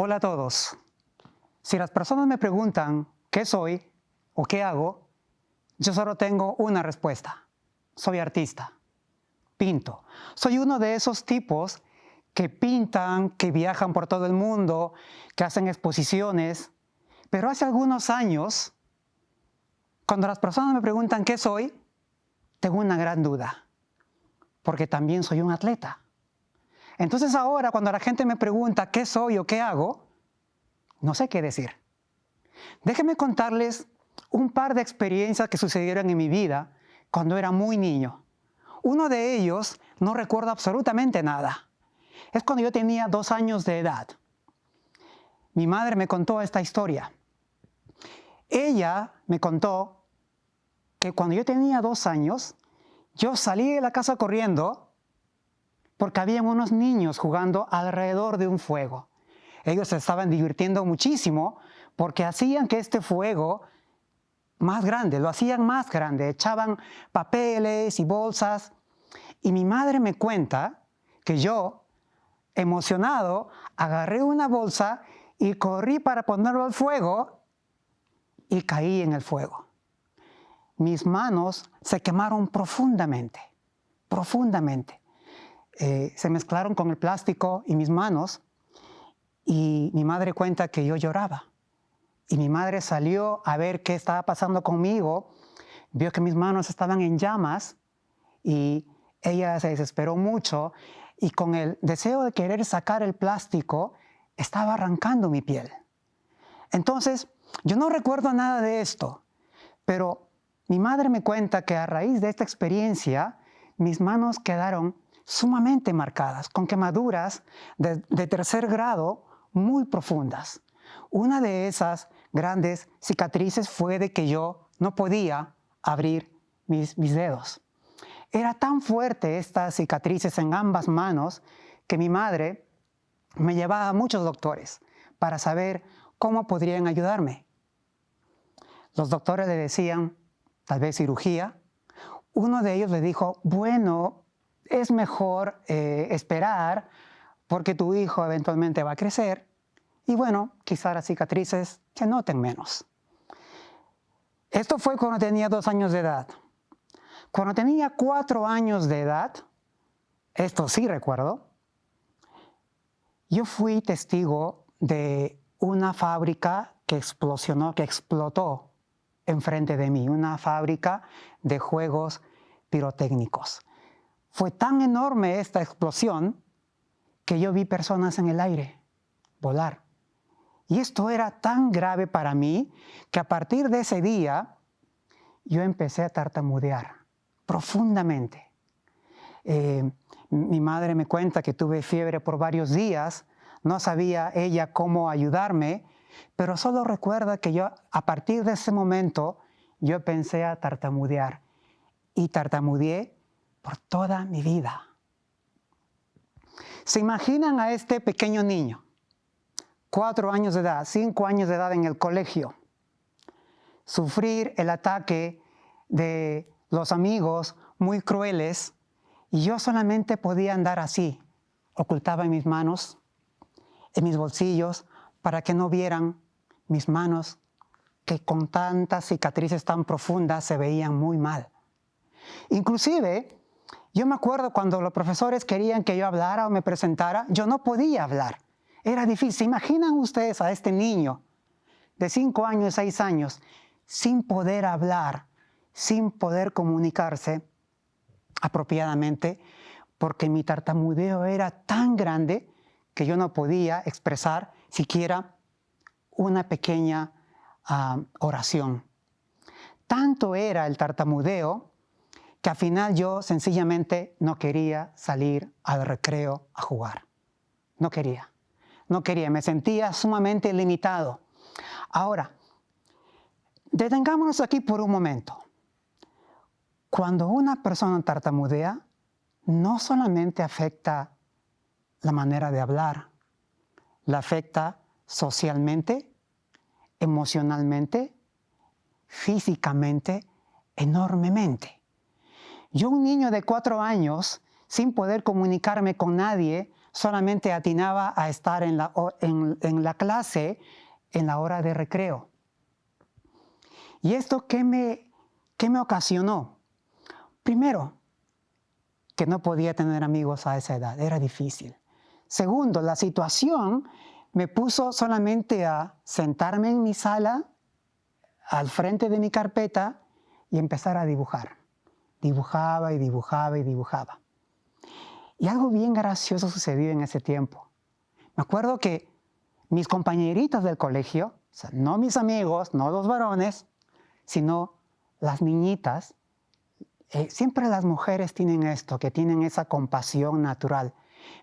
Hola a todos. Si las personas me preguntan qué soy o qué hago, yo solo tengo una respuesta. Soy artista. Pinto. Soy uno de esos tipos que pintan, que viajan por todo el mundo, que hacen exposiciones. Pero hace algunos años, cuando las personas me preguntan qué soy, tengo una gran duda, porque también soy un atleta. Entonces ahora, cuando la gente me pregunta qué soy o qué hago, no sé qué decir. Déjenme contarles un par de experiencias que sucedieron en mi vida cuando era muy niño. Uno de ellos no recuerdo absolutamente nada. Es cuando yo tenía 2 años de edad. Mi madre me contó esta historia. Ella me contó que cuando yo tenía 2 años, yo salí de la casa corriendo porque habían unos niños jugando alrededor de un fuego. Ellos se estaban divirtiendo muchísimo porque hacían que este fuego más grande, lo hacían más grande, echaban papeles y bolsas. Y mi madre me cuenta que yo, emocionado, agarré una bolsa y corrí para ponerlo al fuego y caí en el fuego. Mis manos se quemaron profundamente, profundamente. Se mezclaron con el plástico y mis manos, y mi madre cuenta que yo lloraba. Y mi madre salió a ver qué estaba pasando conmigo, vio que mis manos estaban en llamas y ella se desesperó mucho y con el deseo de querer sacar el plástico, estaba arrancando mi piel. Entonces, yo no recuerdo nada de esto, pero mi madre me cuenta que a raíz de esta experiencia, mis manos quedaron sumamente marcadas, con quemaduras de tercer grado muy profundas. Una de esas grandes cicatrices fue de que yo no podía abrir mis dedos. Era tan fuerte estas cicatrices en ambas manos que mi madre me llevaba a muchos doctores para saber cómo podrían ayudarme. Los doctores le decían, tal vez cirugía. Uno de ellos le dijo, bueno, es mejor esperar porque tu hijo eventualmente va a crecer y bueno, quizás las cicatrices se noten menos. Esto fue cuando tenía 2 años de edad. Cuando tenía 4 años de edad, esto sí recuerdo, yo fui testigo de una fábrica que explosionó, que explotó enfrente de mí, una fábrica de juegos pirotécnicos. Fue tan enorme esta explosión que yo vi personas en el aire volar. Y esto era tan grave para mí que a partir de ese día yo empecé a tartamudear profundamente. Mi madre me cuenta que tuve fiebre por varios días, no sabía ella cómo ayudarme, pero solo recuerda que yo a partir de ese momento yo empecé a tartamudear y tartamudeé por toda mi vida. ¿Se imaginan a este pequeño niño? 4 años de edad, 5 años de edad en el colegio, sufrir el ataque de los amigos muy crueles y yo solamente podía andar así, ocultaba mis manos, en mis bolsillos, para que no vieran mis manos que con tantas cicatrices tan profundas se veían muy mal. Inclusive, yo me acuerdo cuando los profesores querían que yo hablara o me presentara, yo no podía hablar. Era difícil. ¿Se imaginan ustedes a este niño de 5 años, 6 años, sin poder hablar, sin poder comunicarse apropiadamente, porque mi tartamudeo era tan grande que yo no podía expresar siquiera una pequeña oración? Tanto era el tartamudeo que al final yo sencillamente no quería salir al recreo a jugar. No quería, me sentía sumamente limitado. Ahora, detengámonos aquí por un momento. Cuando una persona tartamudea, no solamente afecta la manera de hablar, la afecta socialmente, emocionalmente, físicamente, enormemente. Yo, un niño de 4 años, sin poder comunicarme con nadie, solamente atinaba a estar en la clase en la hora de recreo. ¿Y esto qué me ocasionó? Primero, que no podía tener amigos a esa edad, era difícil. Segundo, la situación me puso solamente a sentarme en mi sala, al frente de mi carpeta, y empezar a dibujar. Dibujaba y dibujaba y dibujaba. Y algo bien gracioso sucedió en ese tiempo. Me acuerdo que mis compañeritas del colegio, o sea, no mis amigos, no los varones, sino las niñitas, siempre las mujeres tienen esto, que tienen esa compasión natural.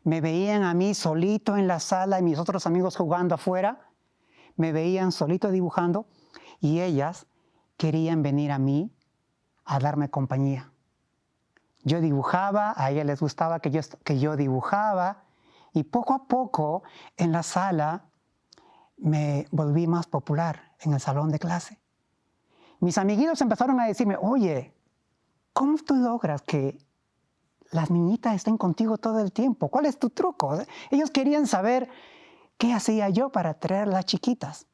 Me veían a mí solito en la sala y mis otros amigos jugando afuera, me veían solito dibujando y ellas querían venir a mí a darme compañía. Yo dibujaba, a ellas les gustaba que yo dibujaba y poco a poco en la sala me volví más popular en el salón de clase. Mis amiguitos empezaron a decirme, oye, ¿cómo tú logras que las niñitas estén contigo todo el tiempo? ¿Cuál es tu truco? Ellos querían saber qué hacía yo para atraer a las chiquitas.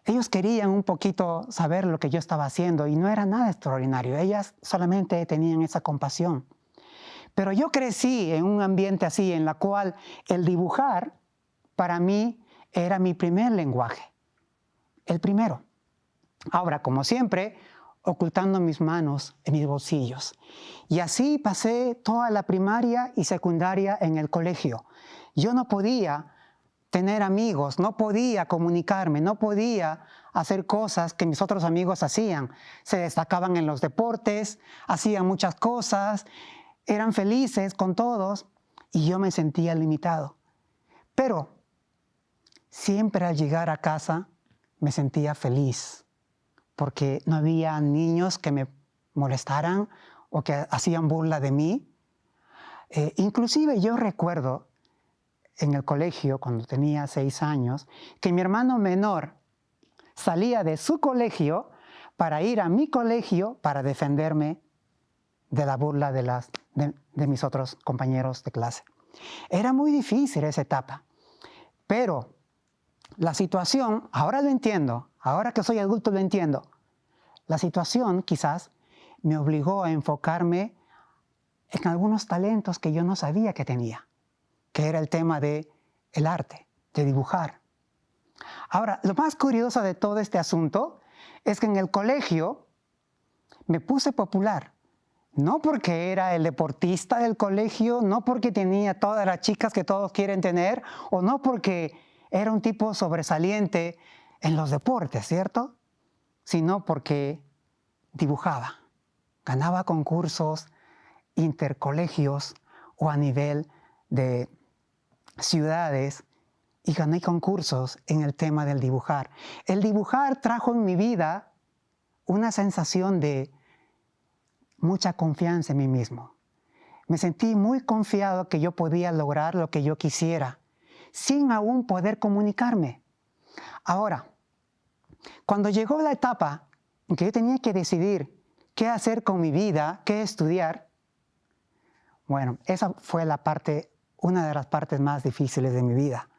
Ellos querían un poquito saber lo que yo estaba haciendo y no era nada extraordinario. Ellas solamente tenían esa compasión. Pero yo crecí en un ambiente así, en la cual el dibujar para mí era mi primer lenguaje. El primero. Ahora, como siempre, ocultando mis manos en mis bolsillos. Y así pasé toda la primaria y secundaria en el colegio. Yo no podía tener amigos, no podía comunicarme, no podía hacer cosas que mis otros amigos hacían. Se destacaban en los deportes, hacían muchas cosas, eran felices con todos y yo me sentía limitado. Pero siempre al llegar a casa me sentía feliz porque no había niños que me molestaran o que hacían burla de mí. Inclusive yo recuerdo en el colegio, cuando tenía 6 años, que mi hermano menor salía de su colegio para ir a mi colegio para defenderme de la burla de mis otros compañeros de clase. Era muy difícil esa etapa, pero la situación, ahora lo entiendo, ahora que soy adulto lo entiendo, la situación quizás me obligó a enfocarme en algunos talentos que yo no sabía que tenía, que era el tema del arte, de dibujar. Ahora, lo más curioso de todo este asunto es que en el colegio me puse popular, no porque era el deportista del colegio, no porque tenía todas las chicas que todos quieren tener, o no porque era un tipo sobresaliente en los deportes, ¿cierto? Sino porque dibujaba, ganaba concursos intercolegios o a nivel de ciudades y gané concursos en el tema del dibujar. El dibujar trajo en mi vida una sensación de mucha confianza en mí mismo. Me sentí muy confiado que yo podía lograr lo que yo quisiera, sin aún poder comunicarme. Ahora, cuando llegó la etapa en que yo tenía que decidir qué hacer con mi vida, qué estudiar, bueno, esa fue una de las partes más difíciles de mi vida,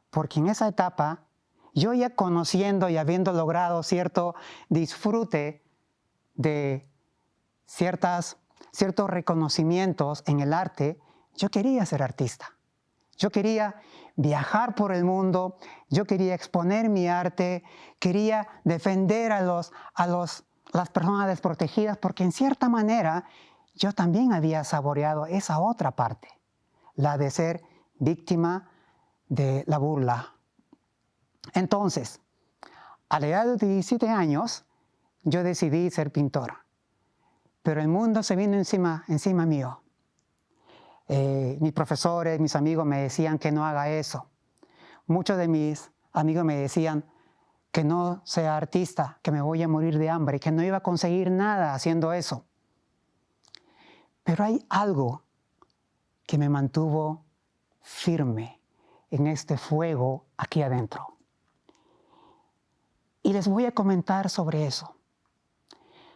porque en esa etapa, yo ya conociendo y habiendo logrado cierto disfrute de ciertos reconocimientos en el arte, yo quería ser artista. Yo quería viajar por el mundo, yo quería exponer mi arte, quería defender a las personas desprotegidas, porque en cierta manera yo también había saboreado esa otra parte, la de ser víctima de la burla. Entonces, a la edad de 17 años, yo decidí ser pintor. Pero el mundo se vino encima mío. Mis profesores, mis amigos me decían que no haga eso. Muchos de mis amigos me decían que no sea artista, que me voy a morir de hambre, que no iba a conseguir nada haciendo eso. Pero hay algo que me mantuvo firme en este fuego aquí adentro. Y les voy a comentar sobre eso.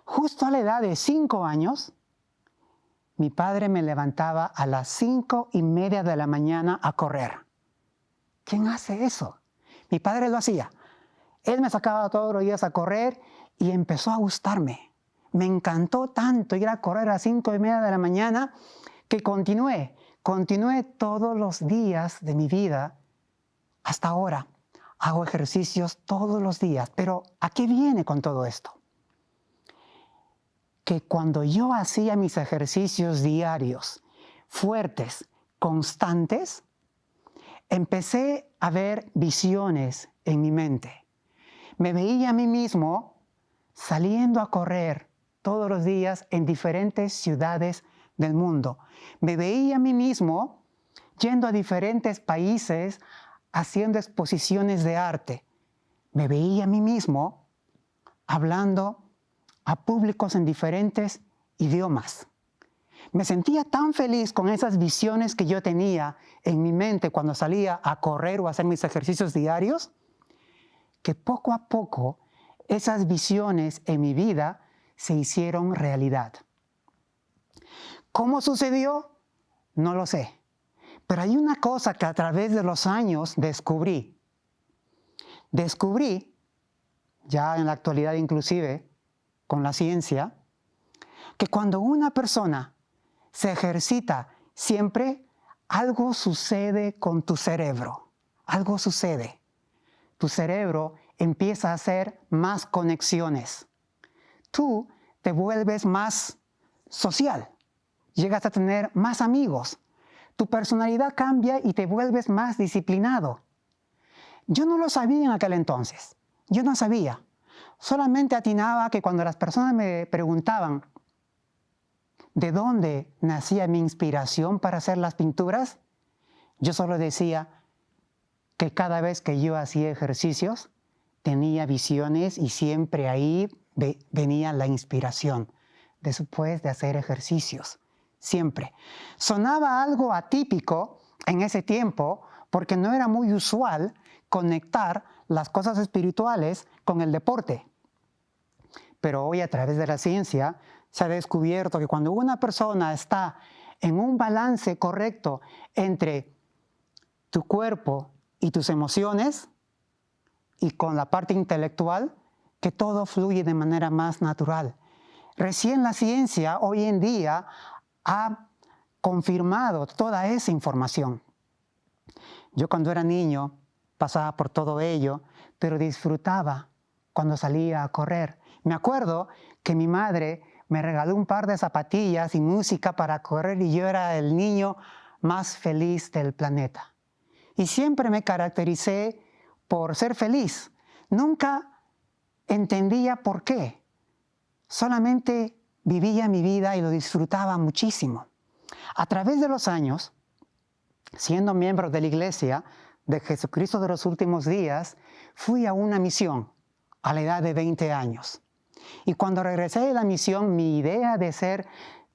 Justo a la edad de 5 años, mi padre me levantaba a las 5:30 de la mañana a correr. ¿Quién hace eso? Mi padre lo hacía. Él me sacaba todos los días a correr y empezó a gustarme. Me encantó tanto ir a correr a las 5:30 de la mañana que continué todos los días de mi vida hasta ahora. Hago ejercicios todos los días. Pero ¿a qué viene con todo esto? Que cuando yo hacía mis ejercicios diarios, fuertes, constantes, empecé a ver visiones en mi mente. Me veía a mí mismo saliendo a correr todos los días en diferentes ciudades del mundo. Me veía a mí mismo yendo a diferentes países haciendo exposiciones de arte. Me veía a mí mismo hablando a públicos en diferentes idiomas. Me sentía tan feliz con esas visiones que yo tenía en mi mente cuando salía a correr o a hacer mis ejercicios diarios, que poco a poco esas visiones en mi vida se hicieron realidad. ¿Cómo sucedió? No lo sé. Pero hay una cosa que a través de los años descubrí. Descubrí, ya en la actualidad inclusive, con la ciencia, que cuando una persona se ejercita siempre, algo sucede con tu cerebro. Algo sucede. Tu cerebro empieza a hacer más conexiones. Tú te vuelves más social. Llegas a tener más amigos. Tu personalidad cambia y te vuelves más disciplinado. Yo no lo sabía en aquel entonces. Yo no sabía. Solamente atinaba que cuando las personas me preguntaban de dónde nacía mi inspiración para hacer las pinturas, yo solo decía que cada vez que yo hacía ejercicios, tenía visiones y siempre ahí venía la inspiración después de hacer ejercicios. Siempre. Sonaba algo atípico en ese tiempo porque no era muy usual conectar las cosas espirituales con el deporte. Pero hoy a través de la ciencia se ha descubierto que cuando una persona está en un balance correcto entre tu cuerpo y tus emociones y con la parte intelectual, que todo fluye de manera más natural. Recién la ciencia hoy en día ha confirmado toda esa información. Yo cuando era niño pasaba por todo ello, pero disfrutaba cuando salía a correr. Me acuerdo que mi madre me regaló un par de zapatillas y música para correr y yo era el niño más feliz del planeta. Y siempre me caractericé por ser feliz. Nunca entendía por qué. Solamente vivía mi vida y lo disfrutaba muchísimo. A través de los años, siendo miembro de la Iglesia de Jesucristo de los Últimos Días, fui a una misión a la edad de 20 años. Y cuando regresé de la misión, mi idea de ser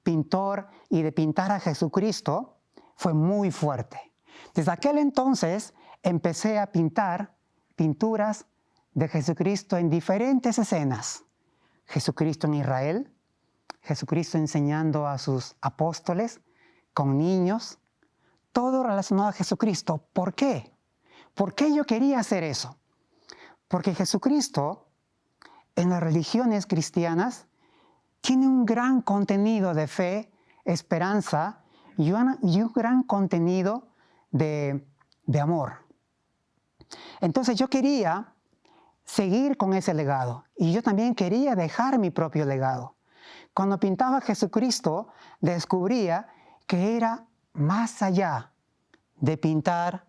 pintor y de pintar a Jesucristo fue muy fuerte. Desde aquel entonces empecé a pintar pinturas de Jesucristo en diferentes escenas. Jesucristo en Israel, Jesucristo enseñando a sus apóstoles, con niños, todo relacionado a Jesucristo. ¿Por qué? ¿Por qué yo quería hacer eso? Porque Jesucristo, en las religiones cristianas, tiene un gran contenido de fe, esperanza y un gran contenido de amor. Entonces yo quería seguir con ese legado y yo también quería dejar mi propio legado. Cuando pintaba a Jesucristo, descubría que era más allá de pintar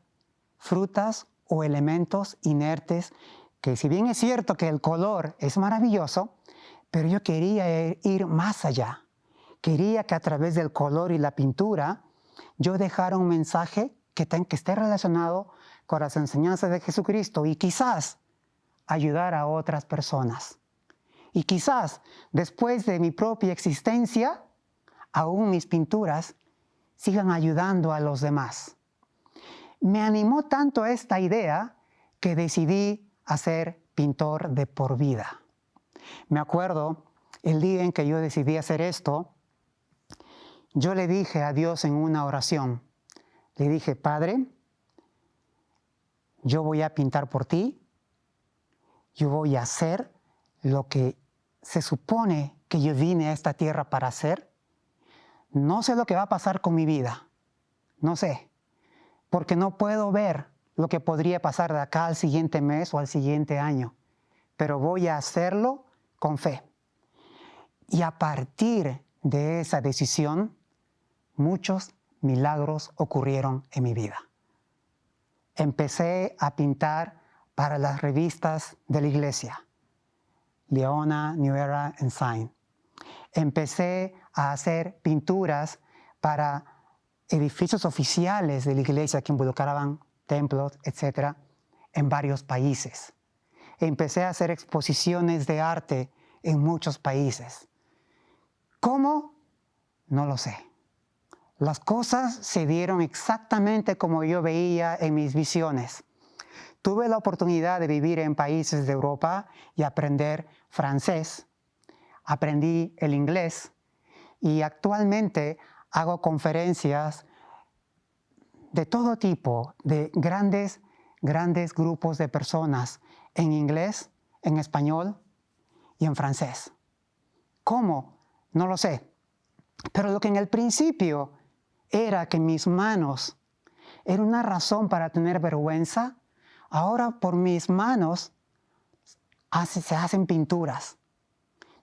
frutas o elementos inertes, que si bien es cierto que el color es maravilloso, pero yo quería ir más allá. Quería que a través del color y la pintura yo dejara un mensaje que esté relacionado con las enseñanzas de Jesucristo y quizás ayudar a otras personas. Y quizás después de mi propia existencia, aún mis pinturas sigan ayudando a los demás. Me animó tanto esta idea que decidí ser pintor de por vida. Me acuerdo el día en que yo decidí hacer esto, yo le dije a Dios en una oración, le dije, Padre, yo voy a pintar por ti, yo voy a hacer lo que se supone que yo vine a esta tierra para hacer. No sé lo que va a pasar con mi vida, no sé, porque no puedo ver lo que podría pasar de acá al siguiente mes o al siguiente año, pero voy a hacerlo con fe. Y a partir de esa decisión, muchos milagros ocurrieron en mi vida. Empecé a pintar para las revistas de la iglesia, Leona, New Era, Ensign. Empecé a hacer pinturas para edificios oficiales de la iglesia que involucraban templos, etc., en varios países. Empecé a hacer exposiciones de arte en muchos países. ¿Cómo? No lo sé. Las cosas se dieron exactamente como yo veía en mis visiones. Tuve la oportunidad de vivir en países de Europa y aprender francés. Aprendí el inglés y actualmente hago conferencias de todo tipo, de grandes grupos de personas en inglés, en español y en francés. ¿Cómo? No lo sé. Pero lo que en el principio era que mis manos era una razón para tener vergüenza, ahora por mis manos se hacen pinturas.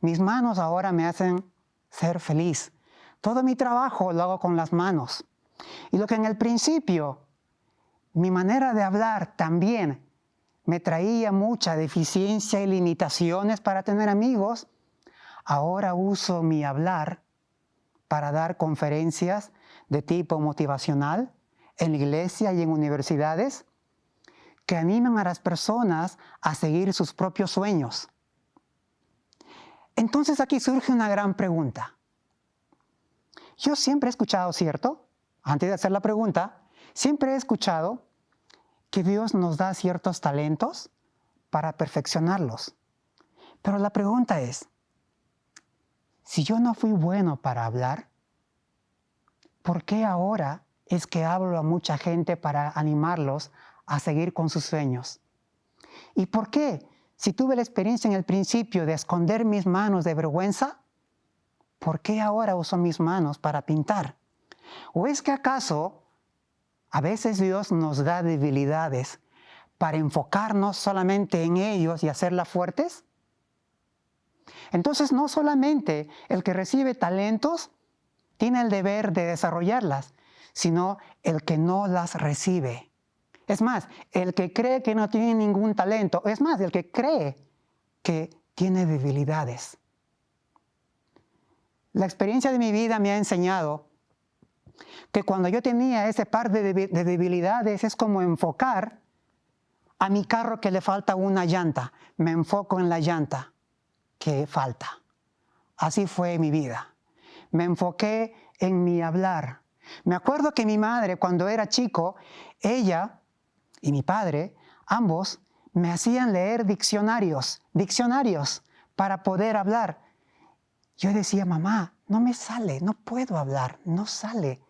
Mis manos ahora me hacen ser feliz. Todo mi trabajo lo hago con las manos. Y lo que en el principio, mi manera de hablar también me traía mucha deficiencia y limitaciones para tener amigos, ahora uso mi hablar para dar conferencias de tipo motivacional en la iglesia y en universidades que animan a las personas a seguir sus propios sueños. Entonces aquí surge una gran pregunta. Yo siempre he escuchado, ¿cierto? Antes de hacer la pregunta, siempre he escuchado que Dios nos da ciertos talentos para perfeccionarlos. Pero la pregunta es, si yo no fui bueno para hablar, ¿por qué ahora es que hablo a mucha gente para animarlos a seguir con sus sueños? ¿Y por qué, si tuve la experiencia en el principio de esconder mis manos de vergüenza, por qué ahora uso mis manos para pintar? ¿O es que acaso a veces Dios nos da debilidades para enfocarnos solamente en ellos y hacerlas fuertes? Entonces no solamente el que recibe talentos tiene el deber de desarrollarlas, sino el que no las recibe. Es más, el que cree que no tiene ningún talento, es más, el que cree que tiene debilidades. La experiencia de mi vida me ha enseñado que cuando yo tenía ese par de debilidades es como enfocar a mi carro que le falta una llanta. Me enfoco en la llanta que falta. Así fue mi vida. Me enfoqué en mi hablar. Me acuerdo que mi madre, cuando era chico, ella y mi padre, ambos, me hacían leer diccionarios para poder hablar. Yo decía, mamá, no me sale, no puedo hablar, no sale.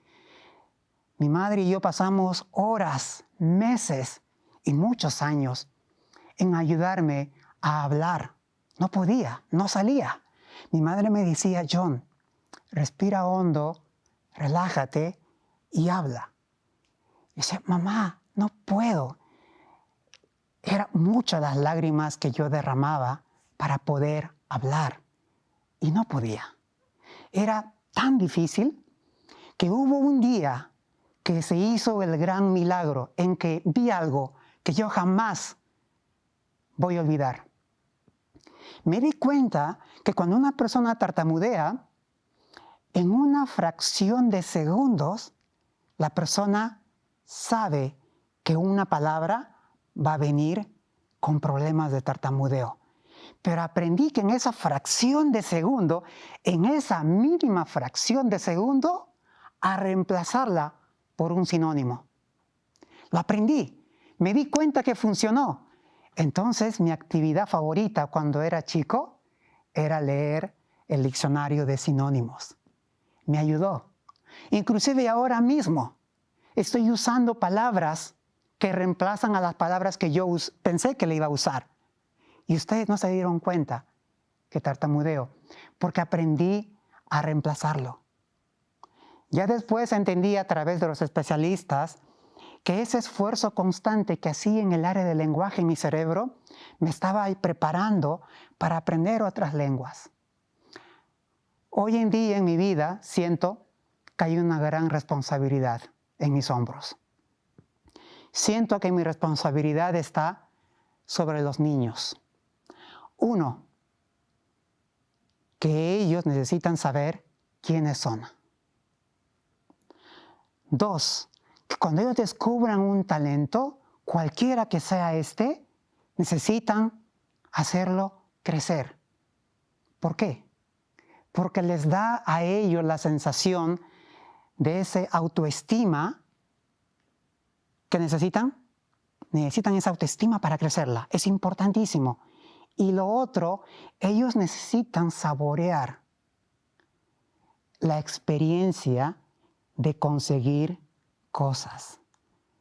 Mi madre y yo pasamos horas, meses y muchos años en ayudarme a hablar. No podía, no salía. Mi madre me decía, John, respira hondo, relájate y habla. Y decía, mamá, no puedo. Eran muchas las lágrimas que yo derramaba para poder hablar y no podía. Era tan difícil que hubo un día que se hizo el gran milagro en que vi algo que yo jamás voy a olvidar. Me di cuenta que cuando una persona tartamudea, en una fracción de segundos, la persona sabe que una palabra va a venir con problemas de tartamudeo. Pero aprendí que en esa fracción de segundo, en esa mínima fracción de segundo, a reemplazarla por un sinónimo. Lo aprendí. Me di cuenta que funcionó. Entonces, mi actividad favorita cuando era chico era leer el diccionario de sinónimos. Me ayudó. Inclusive ahora mismo estoy usando palabras que reemplazan a las palabras que yo pensé que le iba a usar. Y ustedes no se dieron cuenta que tartamudeo, porque aprendí a reemplazarlo. Ya después entendí a través de los especialistas que ese esfuerzo constante que hacía en el área del lenguaje en mi cerebro me estaba preparando para aprender otras lenguas. Hoy en día en mi vida siento que hay una gran responsabilidad en mis hombros. Siento que mi responsabilidad está sobre los niños. Uno, que ellos necesitan saber quiénes son. Dos, que cuando ellos descubran un talento, cualquiera que sea este, necesitan hacerlo crecer. ¿Por qué? Porque les da a ellos la sensación de esa autoestima que necesitan. Necesitan esa autoestima para crecerla. Es importantísimo. Y lo otro, ellos necesitan saborear la experiencia de conseguir cosas.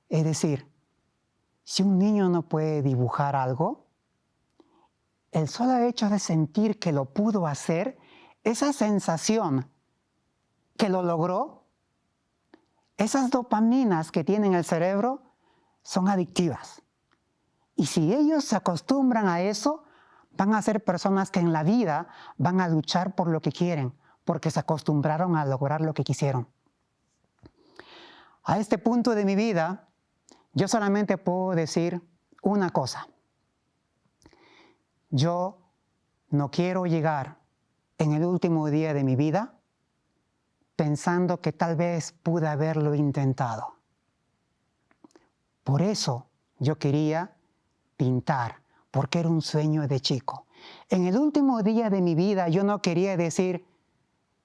Es decir, si un niño no puede dibujar algo, el solo hecho de sentir que lo pudo hacer, esa sensación que lo logró, esas dopaminas que tiene en el cerebro son adictivas. Y si ellos se acostumbran a eso, van a ser personas que en la vida van a luchar por lo que quieren, porque se acostumbraron a lograr lo que quisieron. A este punto de mi vida, yo solamente puedo decir una cosa. Yo no quiero llegar en el último día de mi vida pensando que tal vez pude haberlo intentado. Por eso yo quería pintar, porque era un sueño de chico. En el último día de mi vida yo no quería decir,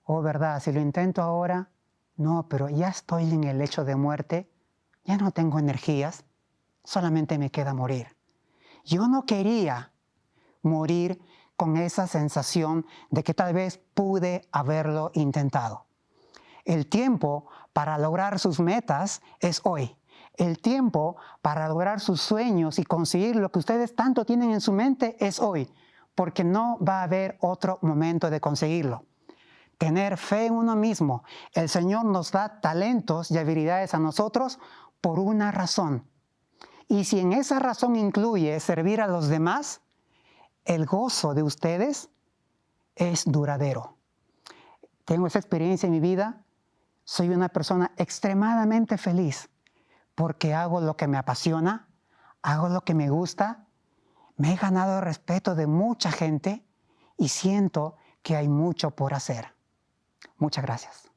oh, verdad, si lo intento ahora, no, pero ya estoy en el lecho de muerte, ya no tengo energías, solamente me queda morir. Yo no quería morir con esa sensación de que tal vez pude haberlo intentado. El tiempo para lograr sus metas es hoy. El tiempo para lograr sus sueños y conseguir lo que ustedes tanto tienen en su mente es hoy, porque no va a haber otro momento de conseguirlo. Tener fe en uno mismo. El Señor nos da talentos y habilidades a nosotros por una razón. Y si en esa razón incluye servir a los demás, el gozo de ustedes es duradero. Tengo esa experiencia en mi vida. Soy una persona extremadamente feliz porque hago lo que me apasiona, hago lo que me gusta, me he ganado el respeto de mucha gente y siento que hay mucho por hacer. Muchas gracias.